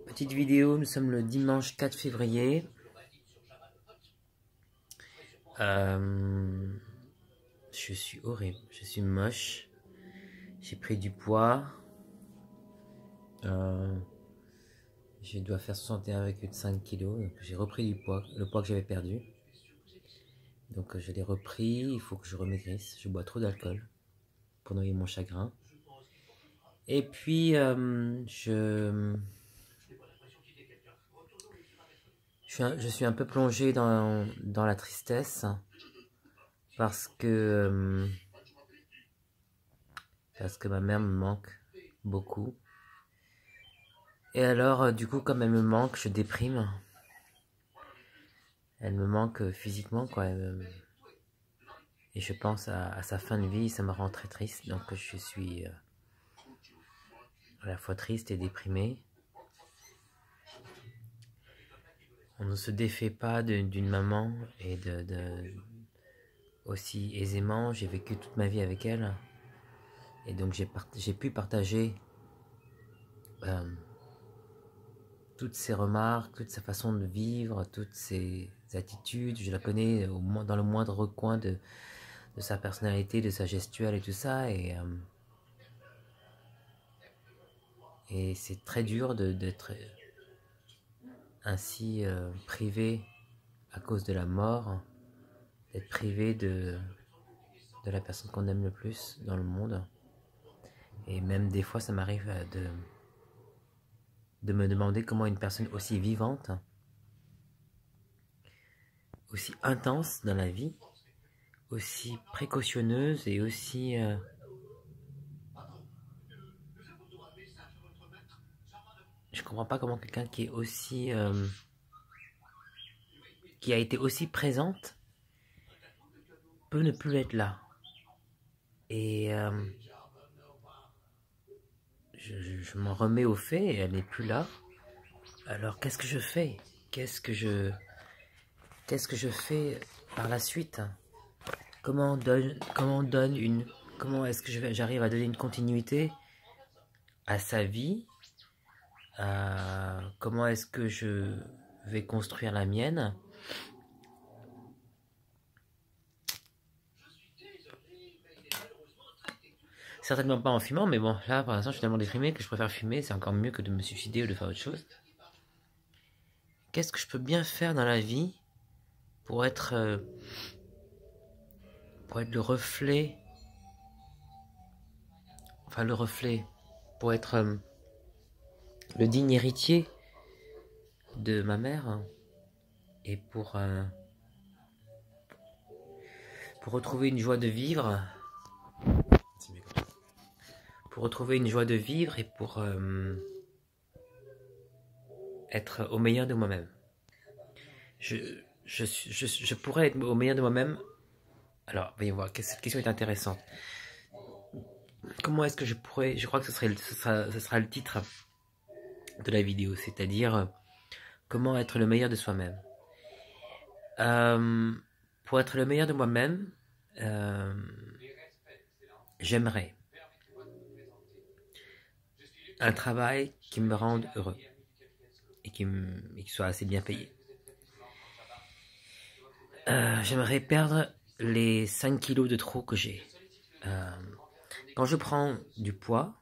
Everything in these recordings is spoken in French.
Petite vidéo, nous sommes le dimanche 4 février. Je suis horrible, je suis moche. J'ai pris du poids. Je dois faire 61,5 kg. J'ai repris du poids, le poids que j'avais perdu. Donc je l'ai repris, il faut que je remaigrisse. Je bois trop d'alcool pour noyer mon chagrin. Et puis je suis un peu plongé dans la tristesse parce que ma mère me manque beaucoup. Et alors, du coup, comme elle me manque, je déprime. Elle me manque physiquement, quoi. Et je pense à sa fin de vie, ça me rend très triste. Donc je suis à la fois triste et déprimé. On ne se défait pas d'une maman et aussi aisément. J'ai vécu toute ma vie avec elle. Et donc j'ai pu partager toutes ses remarques, toute sa façon de vivre, toutes ses attitudes. Je la connais dans le moindre recoin de sa personnalité, de sa gestuelle et tout ça. Et c'est très dur d'être ainsi privé à cause de la mort, d'être privé de la personne qu'on aime le plus dans le monde. Et même des fois, ça m'arrive de me demander comment une personne aussi vivante, aussi intense dans la vie, aussi précautionneuse et aussi... je comprends pas comment quelqu'un qui est aussi... qui a été aussi présente peut ne plus être là. Et je m'en remets au fait et elle n'est plus là. Alors qu'est-ce que je fais? Qu'est-ce que je fais par la suite? Comment est-ce que j'arrive à donner une continuité à sa vie? Comment est-ce que je vais construire la mienne? Certainement pas en fumant, mais bon, là, pour l'instant, je suis tellement déprimé que je préfère fumer. C'est encore mieux que de me suicider ou de faire autre chose. Qu'est-ce que je peux bien faire dans la vie pour être le reflet, pour être le digne héritier de ma mère et pour retrouver une joie de vivre, et pour être au meilleur de moi-même. Je pourrais être au meilleur de moi-même. Alors, voyons voir, cette question est intéressante. Comment est-ce que je pourrais... Je crois que ce sera le titre de la vidéo, c'est-à-dire comment être le meilleur de soi-même. Pour être le meilleur de moi-même, j'aimerais un travail qui me rende heureux et qui soit assez bien payé. J'aimerais perdre les 5 kilos de trop que j'ai. Quand je prends du poids,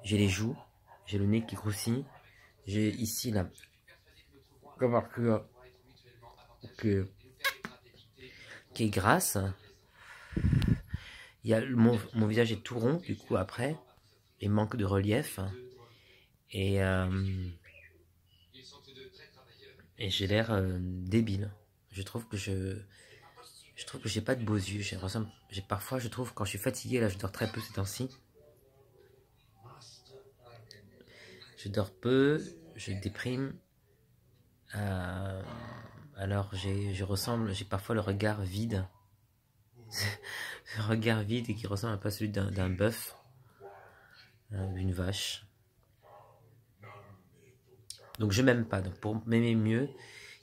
j'ai les joues, j'ai le nez qui grossit, j'ai ici là, qui est grasse. Il y a mon visage est tout rond du coup après, et manque de relief. Et j'ai l'air débile. Je trouve que j'ai pas de beaux yeux. Parfois, je trouve, quand je suis fatigué, là, je dors très peu ces temps-ci. Je dors peu, je déprime. Alors, j'ai parfois le regard vide. Le regard vide et qui ressemble un peu à celui d'un bœuf, d'une vache. Donc, je m'aime pas. Donc, pour m'aimer mieux,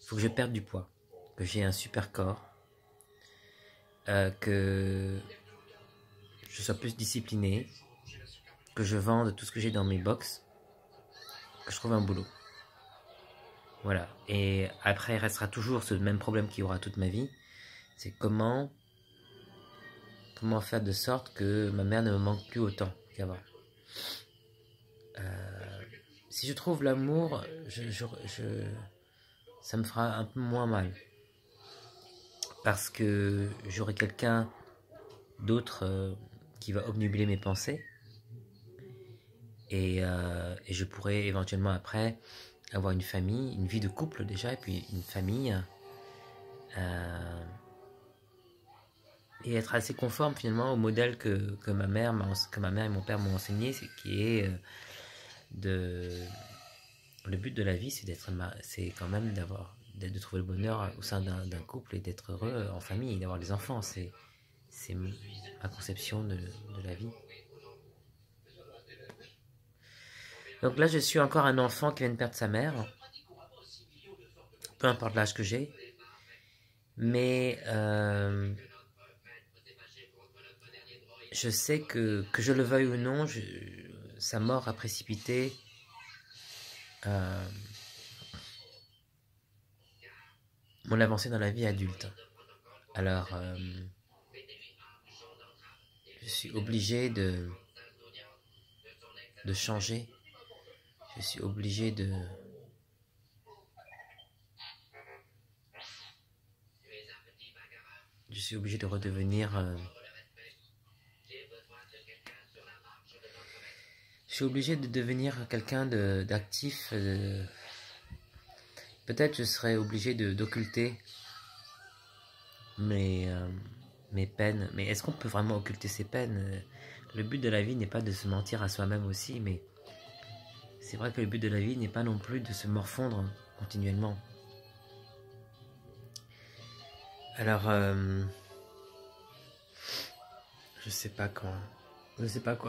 il faut que je perde du poids, que j'ai un super corps. Que je sois plus discipliné, que je vende tout ce que j'ai dans mes box, que je trouve un boulot. Voilà. Et après, il restera toujours ce même problème qu'il y aura toute ma vie. C'est comment faire de sorte que ma mère ne me manque plus autant qu'avant. Si je trouve l'amour, ça me fera un peu moins mal. Parce que j'aurai quelqu'un d'autre qui va obnubiler mes pensées. Et je pourrai éventuellement après avoir une famille, une vie de couple déjà, et puis une famille. Et être assez conforme finalement au modèle que ma mère et mon père m'ont enseigné, qui est le but de la vie, c'est quand même de trouver le bonheur au sein d'un couple et d'être heureux en famille et d'avoir des enfants. C'est ma conception de la vie. Donc là, je suis encore un enfant qui vient de perdre sa mère, peu importe l'âge que j'ai, mais je sais que je le veuille ou non, sa mort a précipité mon avancée dans la vie adulte. Alors, je suis obligé de changer. Je suis obligé de redevenir. Je suis obligé de devenir quelqu'un d'actif. Peut-être je serais obligé d'occulter mes peines. Mais est-ce qu'on peut vraiment occulter ses peines? Le but de la vie n'est pas de se mentir à soi-même aussi, mais c'est vrai que le but de la vie n'est pas non plus de se morfondre continuellement. Alors, je sais pas quoi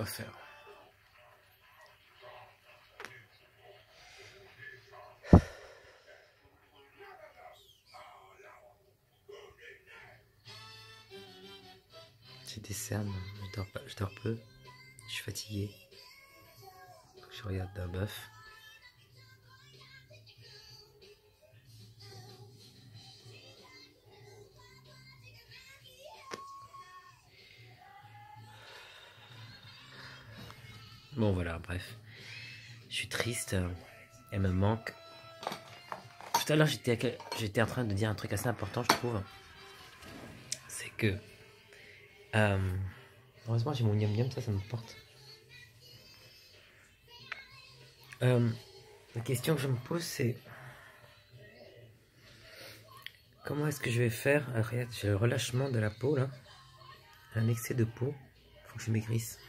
faire. J'ai des cernes, je dors peu, je suis fatigué. Je regarde d'un bœuf. Bon voilà, bref. Je suis triste, elle me manque. Tout à l'heure, j'étais en train de dire un truc assez important, je trouve. C'est que... heureusement, j'ai mon miam-miam, ça me porte. La question que je me pose, c'est... Comment est-ce que je vais faire? Regarde, j'ai le relâchement de la peau, là. Un excès de peau. Faut que je maigrisse.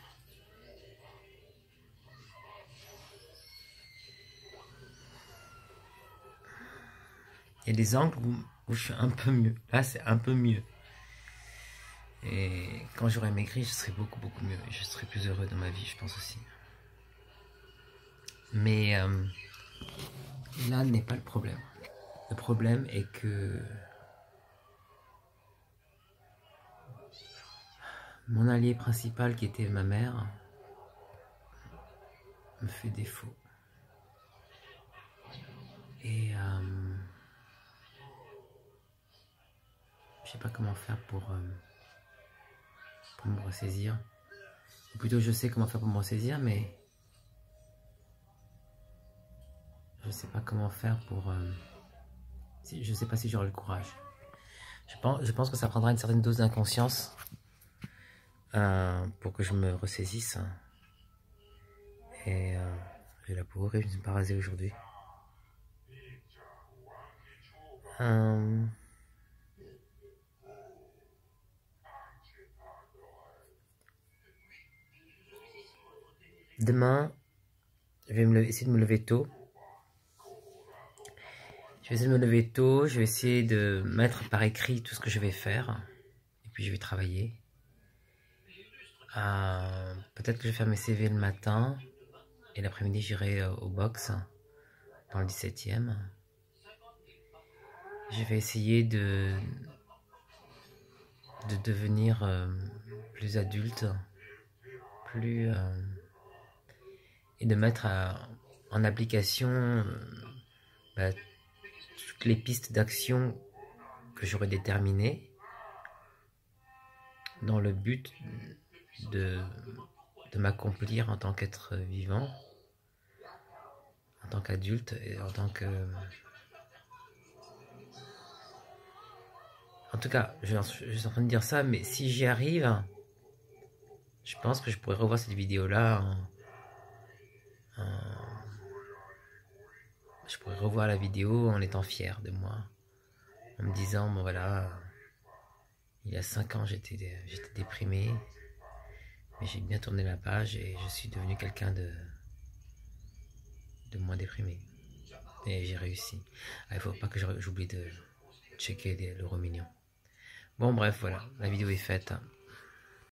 Il y a des angles où je suis un peu mieux. Là, c'est un peu mieux. Et quand j'aurai maigri, je serai beaucoup mieux. Et je serai plus heureux dans ma vie, je pense aussi. Mais là n'est pas le problème. Le problème est que mon allié principal, qui était ma mère, me fait défaut. Et je sais pas comment faire pour me ressaisir. Ou plutôt, je sais comment faire pour me ressaisir, mais je sais pas comment faire pour... je sais pas si j'aurai le courage. Je pense que ça prendra une certaine dose d'inconscience pour que je me ressaisisse. Et j'ai la peau horrible, je ne suis pas rasé aujourd'hui. Demain, je vais essayer de me lever tôt. Je vais essayer de me lever tôt, je vais essayer de mettre par écrit tout ce que je vais faire. Et puis je vais travailler. Peut-être que je vais faire mes CV le matin. Et l'après-midi, j'irai au box dans le 17e. Je vais essayer de devenir plus adulte. plus et de mettre en application bah, toutes les pistes d'action que j'aurais déterminées dans le but de m'accomplir en tant qu'être vivant, en tant qu'adulte et en tant que... En tout cas, je suis en train de dire ça, mais si j'y arrive, je pense que je pourrais revoir cette vidéo-là. Je pourrais revoir la vidéo en étant fier de moi, en me disant, bon voilà, il y a 5 ans j'étais déprimé, mais j'ai bien tourné la page et je suis devenu quelqu'un de moins déprimé. Et j'ai réussi. Il ne faut pas que j'oublie de checker l'euro million. Bon bref, voilà, la vidéo est faite.